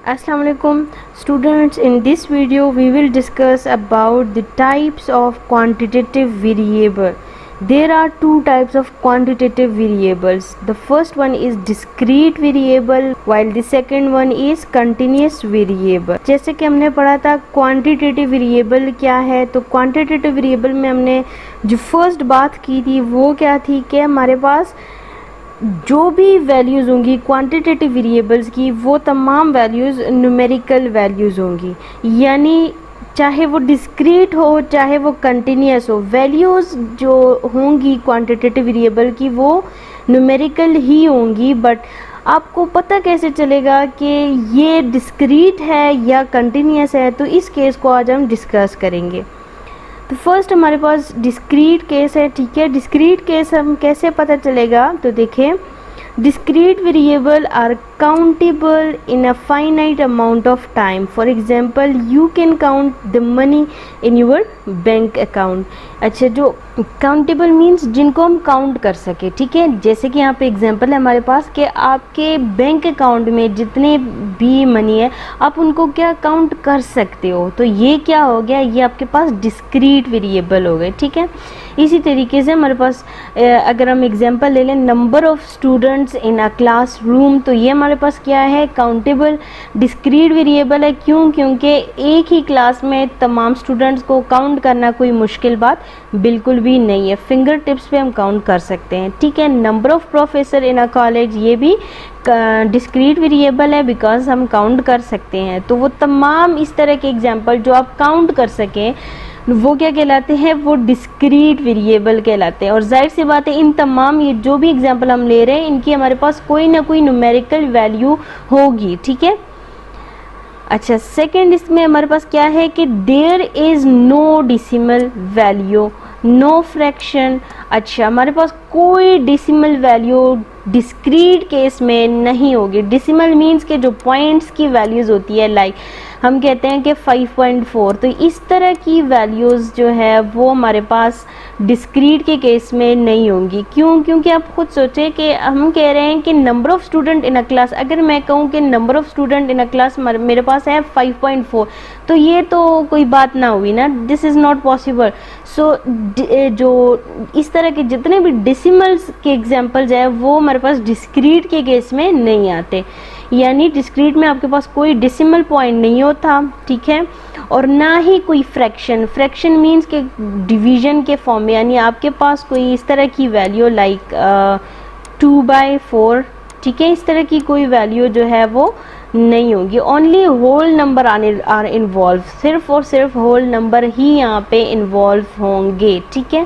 Assalamu alaikum students. In this video we will discuss about the types of quantitative variable. There are two types of quantitative variables. The first one is discrete variable while the second one is continuous variable. जैसे कि हमने पढ़ा था quantitative variable क्या है, तो quantitative variable में हमने जो फर्स्ट बात की थी वो क्या थी कि हमारे पास जो भी वैल्यूज़ होंगी क्वांटिटेटिव वेरिएबल्स की वो तमाम वैल्यूज़ न्यूमेरिकल वैल्यूज़ होंगी, यानी चाहे वो डिस्क्रीट हो चाहे वो कंटिन्यूस हो, वैल्यूज़ जो होंगी क्वांटिटेटिव वेरिएबल की वो न्यूमेरिकल ही होंगी। बट आपको पता कैसे चलेगा कि ये डिस्क्रीट है या कंटिन्यूस है, तो इस केस को आज हम डिस्कस करेंगे। तो फर्स्ट हमारे पास डिस्क्रीट केस है, ठीक है। डिस्क्रीट केस हम कैसे पता चलेगा, तो देखिए discrete variable are countable in a finite amount of time. For example, you can count the money in your bank account. अच्छा, जो countable means जिनको हम काउंट कर सके, ठीक है। जैसे कि यहाँ पे एग्जांपल है हमारे पास कि आपके बैंक अकाउंट में जितने भी मनी है आप उनको क्या काउंट कर सकते हो, तो ये क्या हो गया, ये आपके पास डिस्क्रीट वेरिएबल हो गए, ठीक है। इसी तरीके से हमारे पास अगर हम एग्जांपल ले लें number of students in a classroom, तो ये हमारे पास क्या है, काउंटेबल डिस्क्रीट वेरिएबल है। क्यों? क्योंकि एक ही क्लास में तमाम स्टूडेंट्स को काउंट करना कोई मुश्किल बात बिल्कुल भी नहीं है, फिंगर टिप्स पे हम काउंट कर सकते हैं, ठीक है। Number of professor in a college, ये भी डिस्क्रीट वेरिएबल है बिकॉज हम काउंट कर सकते हैं। तो वो तमाम इस तरह के एग्जाम्पल जो आप काउंट कर सकें वो क्या कहलाते हैं, वो डिस्क्रीट वेरिएबल कहलाते हैं। और जाहिर सी बात है इन तमाम ये जो भी एग्जांपल हम ले रहे हैं इनकी हमारे पास कोई ना कोई न्यूमेरिकल वैल्यू होगी, ठीक है। अच्छा, सेकंड इसमें हमारे पास क्या है कि there is no decimal value, no fraction. अच्छा, हमारे पास कोई डेसिमल वैल्यू डिस्क्रीट केस में नहीं होगी। डेसिमल मीन्स के जो पॉइंट्स की वैल्यूज होती है, लाइक हम कहते हैं कि 5.4, तो इस तरह की वैल्यूज़ जो है वो हमारे पास डिस्क्रीट के केस में नहीं होंगी। क्यों? क्योंकि आप खुद सोचें कि हम कह रहे हैं कि number of student in a class, अगर मैं कहूँ कि number of student in a class मेरे पास है 5.4, तो ये तो कोई बात ना हुई ना, दिस इज़ नॉट पॉसिबल। सो जो इस तरह के जितने भी डेसिमल्स के एग्जाम्पल्स हैं वो हमारे पास डिस्क्रीट के केस में नहीं आते, यानी डिस्क्रीट में आपके पास कोई डेसिमल पॉइंट नहीं होता, ठीक है। और ना ही कोई फ्रैक्शन, फ्रैक्शन मीन्स के डिवीजन के फॉर्म में, यानी आपके पास कोई इस तरह की वैल्यू लाइक 2/4, ठीक है, इस तरह की कोई वैल्यू जो है वो नहीं होगी। Only whole number are involve, सिर्फ और सिर्फ होल नंबर ही यहाँ पे इन्वॉल्व होंगे, ठीक है।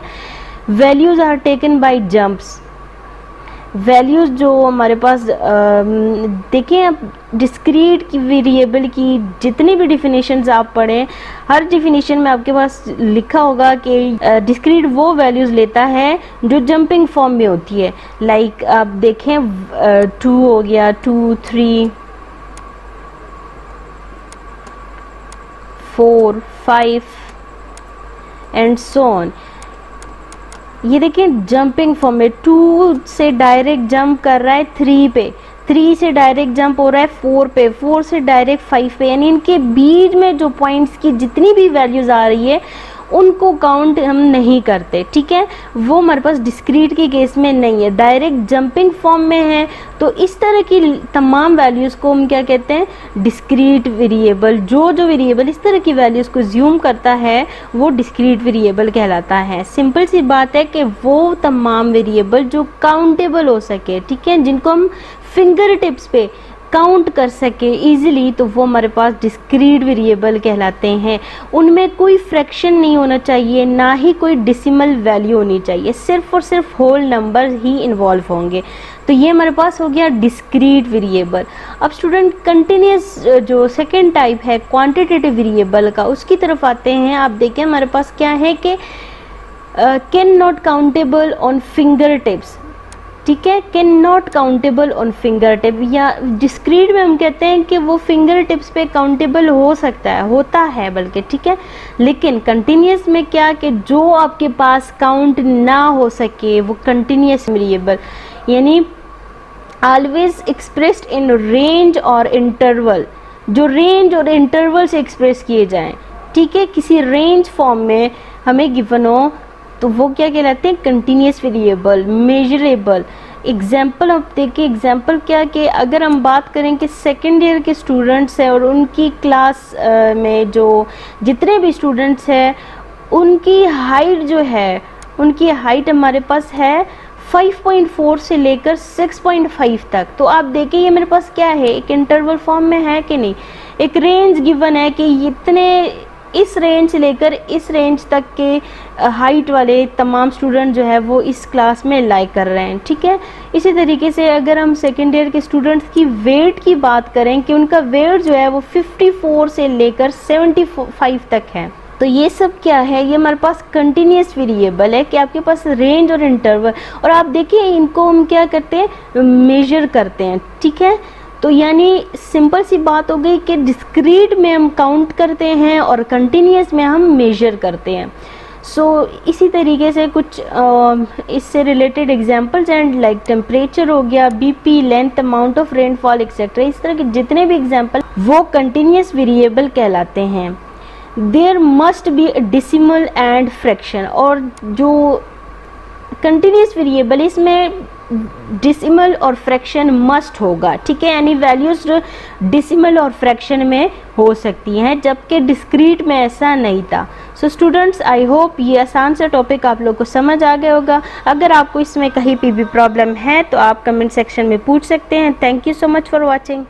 Values are taken by jumps, values जो हमारे पास देखें आप डिस्क्रीट की वेरिएबल की जितनी भी डिफिनेशंस आप पढ़ें, हर डिफिनेशन में आपके पास लिखा होगा कि डिस्क्रीट वो वैल्यूज़ लेता है जो जंपिंग फॉर्म में होती है। लाइक आप देखें 2 हो गया, 2, 3, 4, 5 एंड सो ऑन। ये देखिए जंपिंग फॉर्म में 2 से डायरेक्ट जंप कर रहा है 3 पे, 3 से डायरेक्ट जंप हो रहा है 4 पे, 4 से डायरेक्ट 5 पे, यानी इनके बीच में जो पॉइंट्स की जितनी भी वैल्यूज आ रही है उनको काउंट हम नहीं करते, ठीक है। वो हमारे पास डिस्क्रीट के केस में नहीं है, डायरेक्ट जंपिंग फॉर्म में है, तो इस तरह की तमाम वैल्यूज़ को हम क्या कहते हैं, डिस्क्रीट वेरिएबल। जो वेरिएबल इस तरह की वैल्यूज़ को ज्यूम करता है वो डिस्क्रीट वेरिएबल कहलाता है। सिंपल सी बात है कि वो तमाम वेरिएबल जो काउंटेबल हो सके, ठीक है, जिनको हम फिंगर टिप्स पे काउंट कर सके इजीली, तो वो हमारे पास डिस्क्रीट वेरिएबल कहलाते हैं। उनमें कोई फ्रैक्शन नहीं होना चाहिए, ना ही कोई डेसिमल वैल्यू होनी चाहिए, सिर्फ और सिर्फ होल नंबर ही इन्वॉल्व होंगे। तो ये हमारे पास हो गया डिस्क्रीट वेरिएबल। अब स्टूडेंट कंटिन्यूस जो सेकेंड टाइप है क्वांटिटेटिव वेरिएबल का, उसकी तरफ आते हैं। आप देखें हमारे पास क्या है कि can not countable on finger tips, ठीक है, can not countable on finger tip. या डिस्क्रीट में हम कहते हैं कि वो फिंगर टिप्स पे काउंटेबल हो सकता है, होता है बल्कि, ठीक है। लेकिन कंटिन्यूस में क्या कि जो आपके पास काउंट ना हो सके वो कंटिन्यूस वेरिएबल, यानी ऑलवेज एक्सप्रेस्ड इन रेंज और इंटरवल, जो रेंज और इंटरवल से एक्सप्रेस किए जाएं, ठीक है। किसी रेंज फॉर्म में हमें गिवन हो तो वो क्या कहलाते हैं, कंटिन्यूस वेरिएबल, मेजरेबल। एग्जाम्पल अब देखिए, एग्जाम्पल क्या कि अगर हम बात करें कि सेकेंड ईयर के स्टूडेंट्स हैं और उनकी क्लास में जो जितने भी स्टूडेंट्स हैं उनकी हाइट जो है, उनकी हाइट हमारे पास है 5.4 से लेकर 6.5 तक। तो आप देखिए ये मेरे पास क्या है, एक इंटरवल फॉर्म में है कि नहीं, एक रेंज गिवन है कि इतने इस रेंज से लेकर इस रेंज तक के हाइट वाले तमाम स्टूडेंट जो है वो इस क्लास में लाई कर रहे हैं, ठीक है। इसी तरीके से अगर हम सेकेंड ईयर के स्टूडेंट्स की वेट की बात करें कि उनका वेट जो है वो 54 से लेकर 75 तक है, तो ये सब क्या है, ये हमारे पास कंटिन्यूस वेरिएबल है कि आपके पास रेंज और इंटरवल, और आप देखिए इनको हम क्या करते हैं, मेजर करते हैं, ठीक है। तो यानी सिंपल सी बात हो गई कि डिस्क्रीट में हम काउंट करते हैं और कंटिन्यूस में हम मेजर करते हैं। इसी तरीके से कुछ इससे related examples and like temperature हो गया, BP, length, amount of rainfall etcetera, इस तरह के जितने भी एग्जांपल वो कंटिन्यूस वेरिएबल कहलाते हैं। There must be decimal and fraction, और जो कंटिन्यूस वेरिएबल इसमें डेसिमल और फ्रैक्शन मस्ट होगा, ठीक है। यानी वैल्यूज डेसिमल और फ्रैक्शन में हो सकती हैं, जबकि डिस्क्रीट में ऐसा नहीं था। सो स्टूडेंट्स, आई होप ये आसान सा टॉपिक आप लोग को समझ आ गया होगा। अगर आपको इसमें कहीं पे भी प्रॉब्लम है तो आप कमेंट सेक्शन में पूछ सकते हैं। Thank you so much for watching.